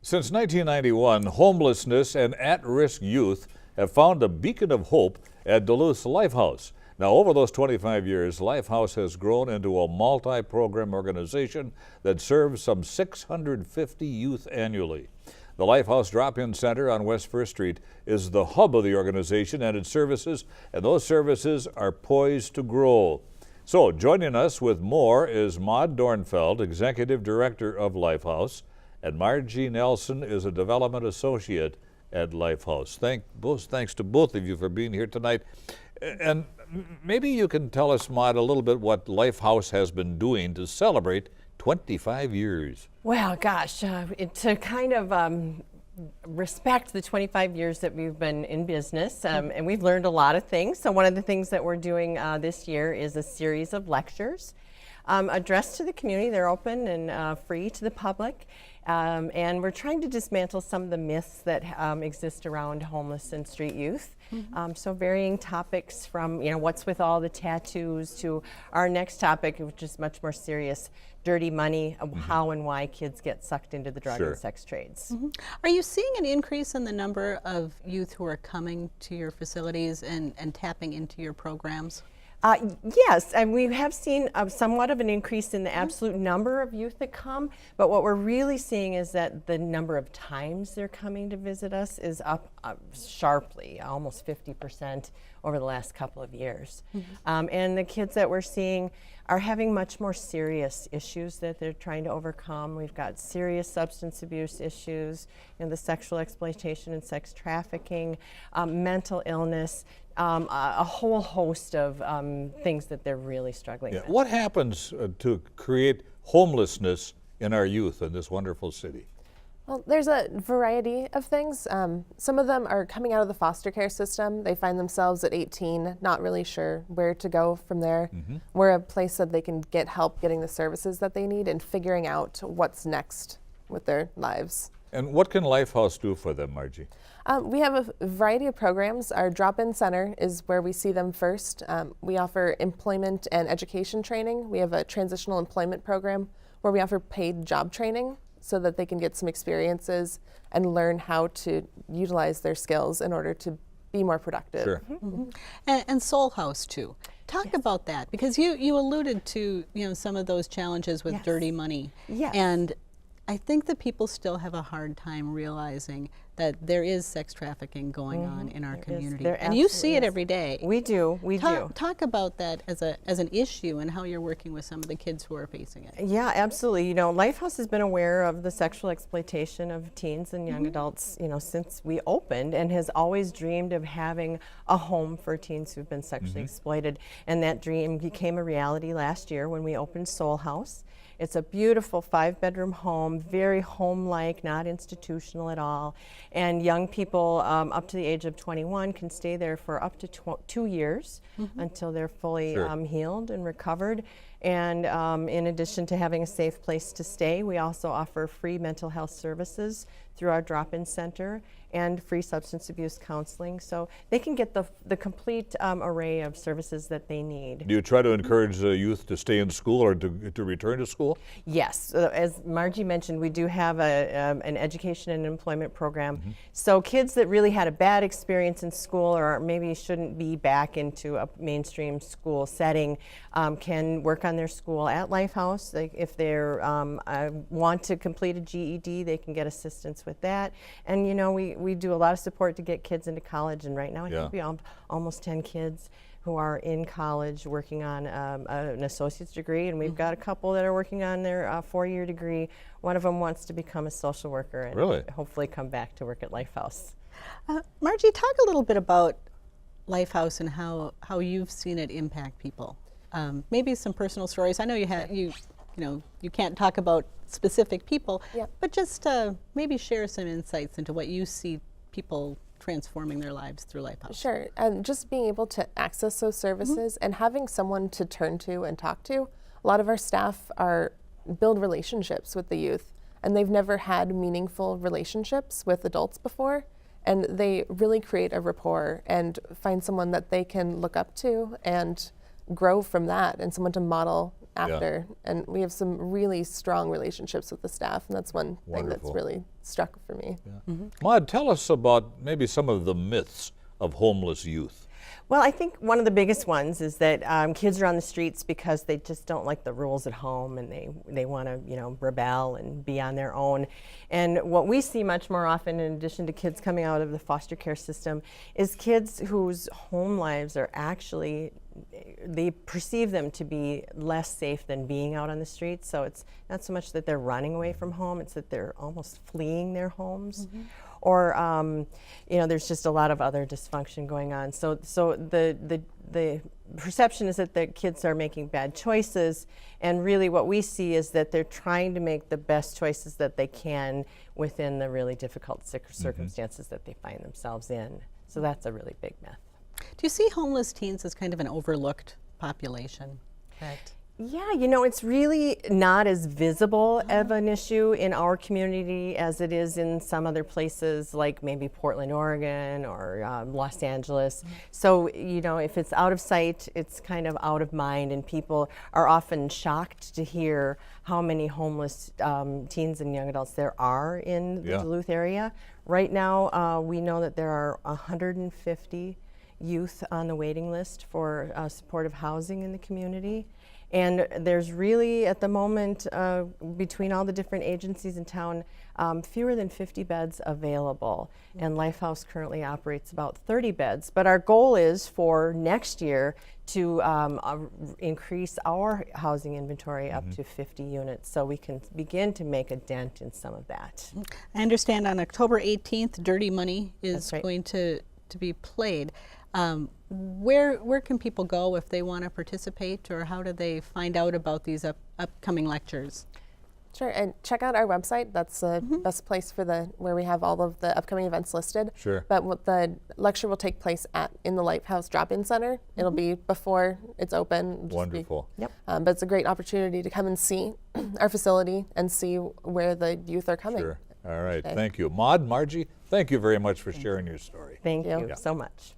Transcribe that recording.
Since 1991, homelessness and at-risk youth have found a beacon of hope at Duluth's Lifehouse. Now, over those 25 years, Lifehouse has grown into a multi-program organization that serves some 650 youth annually. The Lifehouse Drop-In Center on West 1st Street is the hub of the organization and its services, and those services are poised to grow. So, joining us with more is Maud Dornfeld, Executive Director of Lifehouse, and Margie Nelson is a Development Associate at Lifehouse. Thanks to both of you for being here tonight. And maybe you can tell us, Maud, a little bit what Lifehouse has been doing to celebrate 25 years. Well, gosh, to kind of respect the 25 years that we've been in business, and we've learned a lot of things. So one of the things that we're doing this year is a series of lectures addressed to the community. They're open and free to the public. And we're trying to dismantle some of the myths that exist around homeless and street youth. So varying topics from, what's with all the tattoos to our next topic, which is much more serious, dirty money, how and why kids get sucked into the drug and sex trades. Are you seeing an increase in the number of youth who are coming to your facilities and tapping into your programs? Yes, and we have seen somewhat of an increase in the absolute number of youth that come, but what we're really seeing is that the number of times they're coming to visit us is up sharply, almost 50% over the last couple of years. And the kids that we're seeing are having much more serious issues that they're trying to overcome. We've got serious substance abuse issues, the sexual exploitation and sex trafficking, mental illness, a whole host of things that they're really struggling with. What happens to create homelessness in our youth in this wonderful city? Well, there's a variety of things. Some of them are coming out of the foster care system. They find themselves at 18, not really sure where to go from there. We're a place that they can get help getting the services that they need and figuring out what's next with their lives. And what can Lifehouse do for them, Margie? We have a variety of programs. Our drop-in center is where we see them first. We offer employment and education training. We have a transitional employment program where we offer paid job training so that they can get some experiences and learn how to utilize their skills in order to be more productive. Sure. And Soul House too. Talk about that, because you alluded to some of those challenges with dirty money. Yes. And I think that people still have a hard time realizing that there is sex trafficking going on in our community. And you see it every day. We do, we do. Talk about that as an issue and how you're working with some of the kids who are facing it. Yeah, absolutely. Lifehouse has been aware of the sexual exploitation of teens and young adults, since we opened, and has always dreamed of having a home for teens who've been sexually exploited. And that dream became a reality last year when we opened Soul House. It's a beautiful 5-bedroom home, very home-like, not institutional at all. And young people up to the age of 21 can stay there for up to 2 years until they're fully healed and recovered. And in addition to having a safe place to stay, we also offer free mental health services through our drop-in center and free substance abuse counseling. So they can get the complete array of services that they need. Do you try to encourage the youth to stay in school or to return to school? Yes, as Margie mentioned, we do have an education and employment program. So kids that really had a bad experience in school or maybe shouldn't be back into a mainstream school setting can work on their school at Lifehouse. If they want to complete a GED, they can get assistance with that. And we do a lot of support to get kids into college, and right now I think we have almost 10 kids who are in college working on an associate's degree, and we've got a couple that are working on their 4-year degree. One of them wants to become a social worker and hopefully come back to work at Lifehouse. Margie, talk a little bit about Lifehouse and how you've seen it impact people. Maybe some personal stories. I know you can't talk about specific people, but just maybe share some insights into what you see people transforming their lives through Lifehouse. Sure, and just being able to access those services and having someone to turn to and talk to. A lot of our staff build relationships with the youth, and they've never had meaningful relationships with adults before, and they really create a rapport and find someone that they can look up to and grow from that, and someone to model after. And we have some really strong relationships with the staff, and that's one thing that's Wonderful. really struck for me. Maude, tell us about maybe some of the myths of homeless youth. Well, I think one of the biggest ones is that kids are on the streets because they just don't like the rules at home, and they want to, rebel and be on their own. And what we see much more often, in addition to kids coming out of the foster care system, is kids whose home lives are actually, they perceive them to be less safe than being out on the streets. So it's not so much that they're running away from home, it's that they're almost fleeing their homes. Or there's just a lot of other dysfunction going on. So the perception is that the kids are making bad choices, and really what we see is that they're trying to make the best choices that they can within the really difficult circumstances that they find themselves in. So that's a really big myth. Do you see homeless teens as kind of an overlooked population? Correct. Yeah, it's really not as visible of an issue in our community as it is in some other places, like maybe Portland, Oregon, or Los Angeles. So, if it's out of sight, it's kind of out of mind, and people are often shocked to hear how many homeless teens and young adults there are in the Duluth area. Right now, we know that there are 150 youth on the waiting list for supportive housing in the community. And there's really, at the moment, between all the different agencies in town, fewer than 50 beds available. And Lifehouse currently operates about 30 beds. But our goal is for next year to increase our housing inventory up to 50 units, so we can begin to make a dent in some of that. I understand on October 18th, Dirty Money is That's right. going to be played. Where can people go if they want to participate, or how do they find out about these upcoming lectures? Sure, and check out our website. That's the best place for where we have all of the upcoming events listed. Sure. But the lecture will take place in the Lighthouse Drop-In Center. It'll be before it's open. It'll just Wonderful. Yep. but it's a great opportunity to come and see our facility and see where the youth are coming. Sure. All right. Okay. Thank you. Maude, Margie, thank you very much for sharing your story. Thank you. you so much.